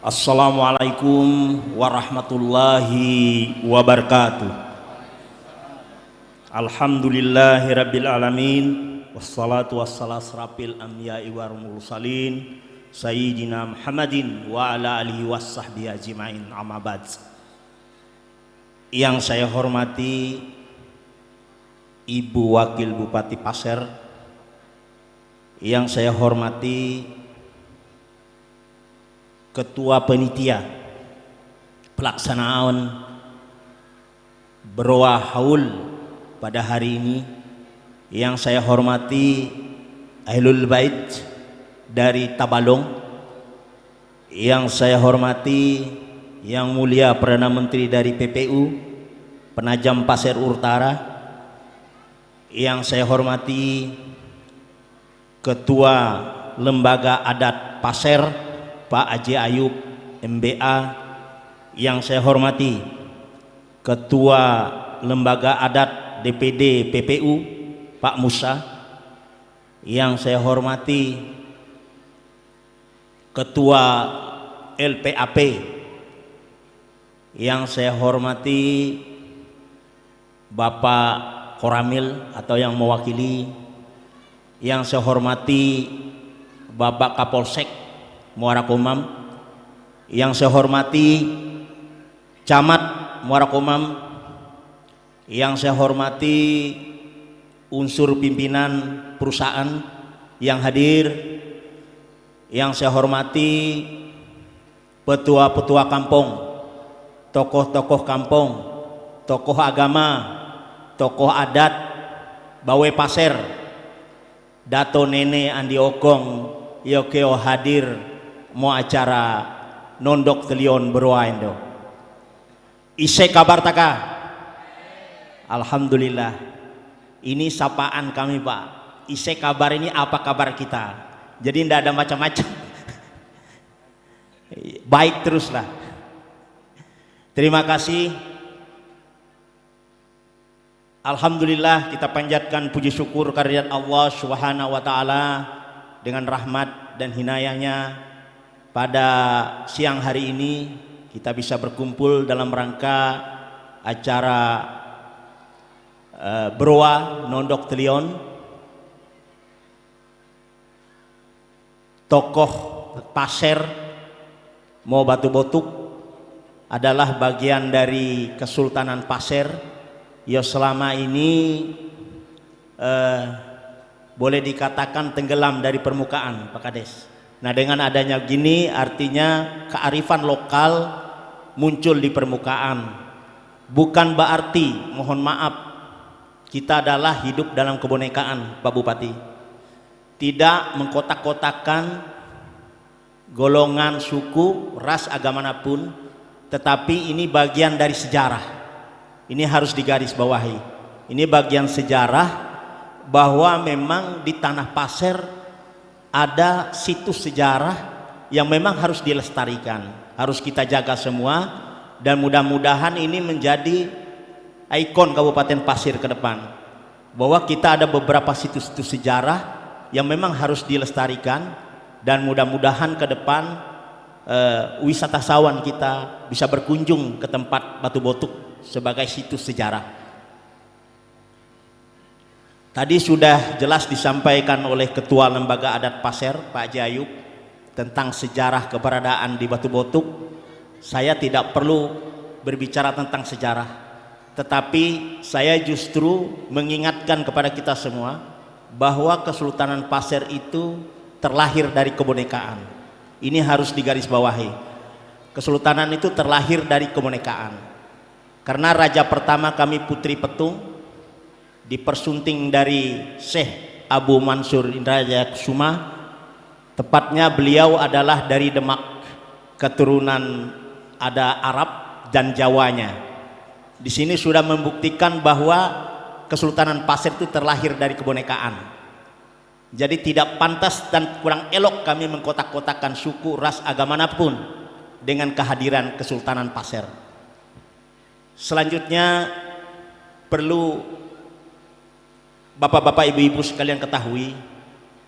Assalamualaikum warahmatullahi wabarakatuh. Alhamdulillahirabbil alamin wassalatu wassalamu asrafil anbiya'i wal mursalin sayyidina Muhammadin wa ala alihi washabbihi ajmain, amma ba'd. Yang saya hormati Ibu Wakil Bupati Pasir, yang saya hormati Ketua Panitia Pelaksanaan Berwa Haul pada hari ini, yang saya hormati Ahlul Bait dari Tabalong, yang saya hormati Yang Mulia Perdana Menteri dari PPU Penajam Pasir Utara, yang saya hormati Ketua Lembaga Adat Pasir Pak Haji Ayub MBA, yang saya hormati Ketua Lembaga Adat DPD PPU Pak Musa, yang saya hormati Ketua LPAP, yang saya hormati Bapak Koramil atau yang mewakili, yang saya hormati Bapak Kapolsek Muara Komam, yang saya hormati Camat Muara Komam, yang saya hormati unsur pimpinan perusahaan yang hadir, yang saya hormati petua-petua kampung, tokoh-tokoh kampung, tokoh agama, tokoh adat Bawe Pasir, Dato Nene Andi Ogong Yokeo hadir mau acara nondok telion berwaindo. Ise kabar taka? Alhamdulillah. Ini sapaan kami Pak. Ise kabar ini apa kabar kita? Jadi tidak ada macam-macam. Baik teruslah. Terima kasih. Alhamdulillah, kita panjatkan puji syukur kehadirat Allah Subhanahu wa taala dengan rahmat dan hinayahnya. Pada siang hari ini kita bisa berkumpul dalam rangka acara Berwa Nondok Telion. Tokoh Pasir mau Batu Botuk adalah bagian dari Kesultanan Pasir yang selama ini boleh dikatakan tenggelam dari permukaan, Pak Kades. Nah, dengan adanya gini artinya kearifan lokal muncul di permukaan. Bukan berarti, mohon maaf, kita adalah hidup dalam kebinekaan, Pak Bupati. Tidak mengkotak-kotakan golongan, suku, ras, agama manapun, tetapi ini bagian dari sejarah. Ini harus digarisbawahi. Ini bagian sejarah bahwa memang di tanah Pasir ada situs sejarah yang memang harus dilestarikan, harus kita jaga semua, dan mudah-mudahan ini menjadi ikon Kabupaten Pasir ke depan, bahwa kita ada beberapa situs-situs sejarah yang memang harus dilestarikan, dan mudah-mudahan ke depan wisatawan kita bisa berkunjung ke tempat Batu Botuk sebagai situs sejarah. Tadi sudah jelas disampaikan oleh Ketua Lembaga Adat Pasir Pak Haji Ayub tentang sejarah keberadaan di Batu Botuk. Saya tidak perlu berbicara tentang sejarah, tetapi saya justru mengingatkan kepada kita semua bahwa Kesultanan Pasir itu terlahir dari kebinekaan. Ini harus digarisbawahi. Kesultanan itu terlahir dari kebinekaan, karena raja pertama kami Putri Petung dipersunting dari Syekh Abu Mansur Indrajaya Kusuma. Tepatnya beliau adalah dari Demak, keturunan ada Arab dan Jawanya. Di sini sudah membuktikan bahwa Kesultanan Pasir itu terlahir dari kebinekaan. Jadi tidak pantas dan kurang elok kami mengkotak-kotakan suku, ras, agama manapun dengan kehadiran Kesultanan Pasir. Selanjutnya perlu Bapak-bapak, ibu-ibu sekalian ketahui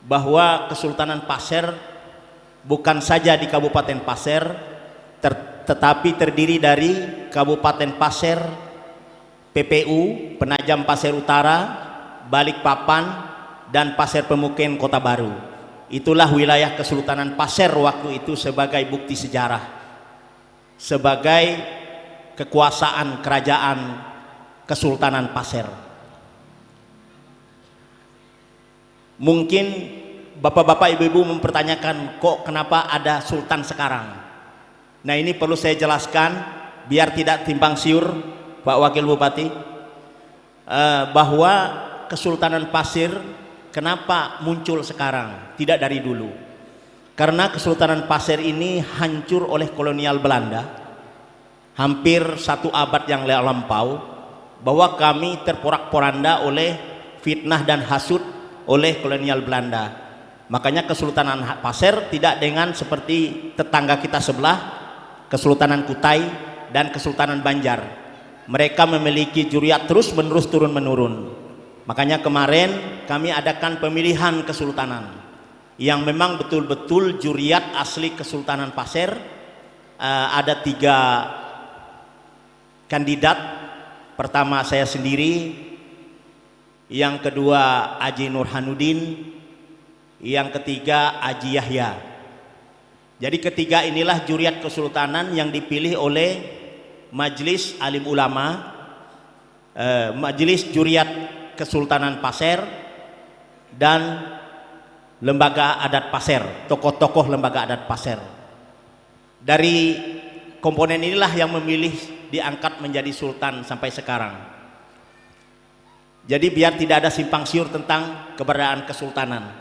bahwa Kesultanan Pasir bukan saja di Kabupaten Pasir, tetapi terdiri dari Kabupaten Pasir, PPU, Penajam Pasir Utara, Balikpapan, dan Pasir Pemukin Kota Baru. Itulah wilayah Kesultanan Pasir waktu itu sebagai bukti sejarah, sebagai kekuasaan kerajaan Kesultanan Pasir. Mungkin bapak-bapak, ibu-ibu mempertanyakan, kok kenapa ada sultan sekarang? Nah, ini perlu saya jelaskan biar tidak timpang siur, Pak Wakil Bupati, bahwa Kesultanan Pasir kenapa muncul sekarang, tidak dari dulu. Karena Kesultanan Pasir ini hancur oleh kolonial Belanda hampir 1 abad yang lampau, bahwa kami terporak-poranda oleh fitnah dan hasud oleh kolonial Belanda. Makanya Kesultanan Pasir tidak dengan seperti tetangga kita sebelah, Kesultanan Kutai dan Kesultanan Banjar. Mereka memiliki juriat terus menerus turun menurun. Makanya kemarin kami adakan pemilihan kesultanan yang memang betul-betul juriat asli Kesultanan Pasir. Ada 3 kandidat. Pertama saya sendiri, yang kedua Haji Nurhanuddin, yang ketiga Haji Yahya. Jadi ketiga inilah juriat kesultanan yang dipilih oleh Majelis Alim Ulama, Majelis Juriat Kesultanan Pasir, dan Lembaga Adat Pasir, tokoh-tokoh Lembaga Adat Pasir. Dari komponen inilah yang memilih diangkat menjadi sultan sampai sekarang. Jadi biar tidak ada simpang siur tentang keberadaan kesultanan.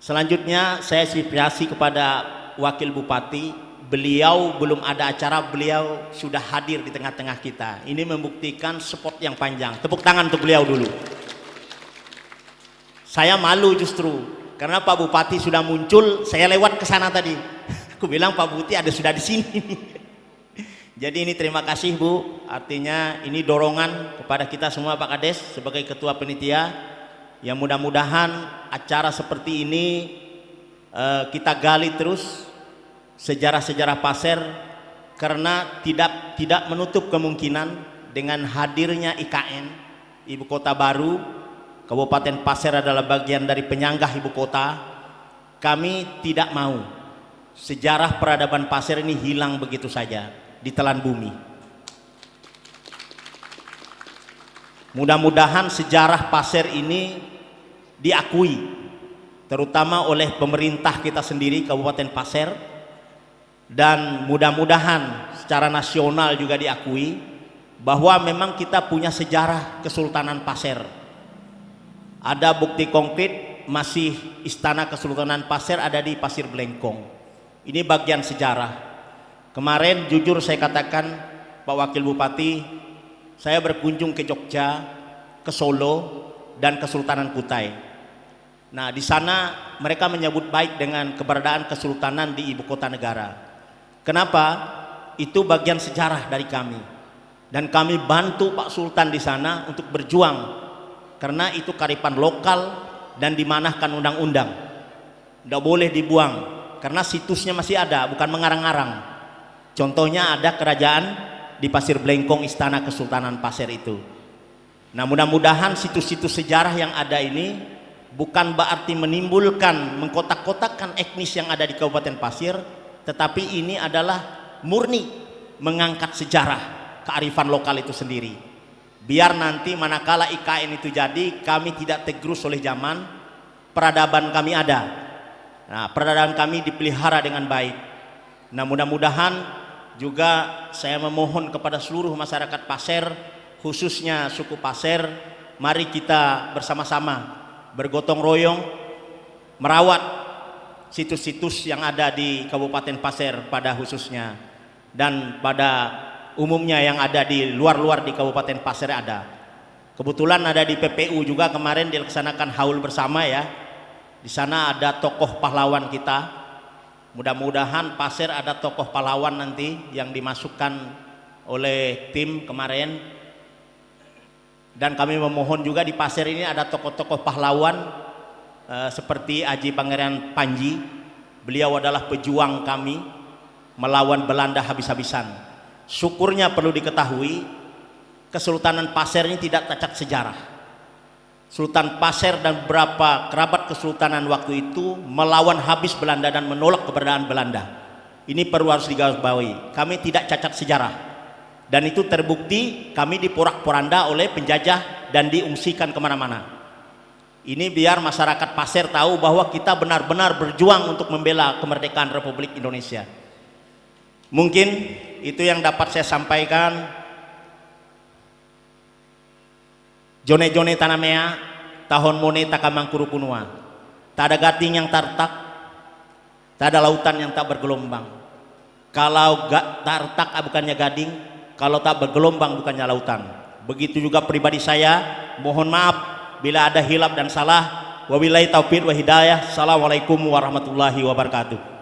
Selanjutnya saya apresiasi kepada Wakil Bupati. Beliau belum ada acara, beliau sudah hadir di tengah-tengah kita. Ini membuktikan support yang panjang. Tepuk tangan untuk beliau dulu. Saya malu justru karena Pak Bupati sudah muncul, saya lewat ke sana tadi. Aku bilang Pak Bupati ada sudah di sini. Jadi ini terima kasih Bu, artinya ini dorongan kepada kita semua Pak Kades sebagai Ketua Panitia, yang mudah-mudahan acara seperti ini kita gali terus sejarah-sejarah Pasir, karena tidak menutup kemungkinan dengan hadirnya IKN, Ibu Kota Baru, Kabupaten Pasir adalah bagian dari penyangga Ibu Kota. Kami tidak mau sejarah peradaban Pasir ini hilang begitu saja ditelan bumi. Mudah-mudahan sejarah Pasir ini diakui, terutama oleh pemerintah kita sendiri Kabupaten Pasir, dan mudah-mudahan secara nasional juga diakui bahwa memang kita punya sejarah Kesultanan Pasir. Ada bukti konkret, masih Istana Kesultanan Pasir ada di Pasir Blengkong. Ini bagian sejarah. Kemarin jujur saya katakan Pak Wakil Bupati, saya berkunjung ke Jogja, ke Solo, dan Kesultanan Kutai. Nah, di sana mereka menyambut baik dengan keberadaan kesultanan di ibu kota negara. Kenapa? Itu bagian sejarah dari kami. Dan kami bantu Pak Sultan di sana untuk berjuang, karena itu kearifan lokal dan dimanahkan undang-undang. Tidak boleh dibuang, karena situsnya masih ada, bukan mengarang-arang. Contohnya ada kerajaan di Pasir Blengkong, Istana Kesultanan Pasir itu. Nah, mudah-mudahan situs-situs sejarah yang ada ini bukan berarti menimbulkan mengkotak-kotakkan etnis yang ada di Kabupaten Pasir, tetapi ini adalah murni mengangkat sejarah kearifan lokal itu sendiri. Biar nanti manakala IKN itu jadi, kami tidak tergerus oleh zaman, peradaban kami ada. Nah, peradaban kami dipelihara dengan baik. Nah, mudah-mudahan juga saya memohon kepada seluruh masyarakat Pasir, khususnya suku Pasir, mari kita bersama-sama bergotong royong merawat situs-situs yang ada di Kabupaten Pasir pada khususnya, dan pada umumnya yang ada di luar-luar di Kabupaten Pasir ada. Kebetulan ada di PPU juga kemarin dilaksanakan haul bersama ya. Di sana ada tokoh pahlawan kita. Mudah-mudahan Pasir ada tokoh pahlawan nanti yang dimasukkan oleh tim kemarin. Dan kami memohon juga di Pasir ini ada tokoh-tokoh pahlawan seperti Haji Pangeran Panji. Beliau adalah pejuang kami. melawan Belanda habis-habisan. Syukurnya perlu diketahui, Kesultanan Pasir ini tidak cacat sejarah. Sultan Pasir dan beberapa kerabat kesultanan waktu itu melawan habis Belanda dan menolak keberadaan Belanda. Ini perlu harus digarisbawahi. Kami tidak cacat sejarah. Dan itu terbukti kami diporak-poranda oleh penjajah dan diungsikan kemana-mana. Ini biar masyarakat Pasir tahu bahwa kita benar-benar berjuang untuk membela kemerdekaan Republik Indonesia. Mungkin itu yang dapat saya sampaikan. Jone-jone tanamea, tahun mone takamangkuru punua. Tak ada gading yang tartak, tak ada lautan yang tak bergelombang. Kalau gak tartak bukannya gading, kalau tak bergelombang bukannya lautan. Begitu juga pribadi saya, mohon maaf bila ada hilaf dan salah. Wabillahi taufiq wa hidayah. Assalamualaikum warahmatullahi wabarakatuh.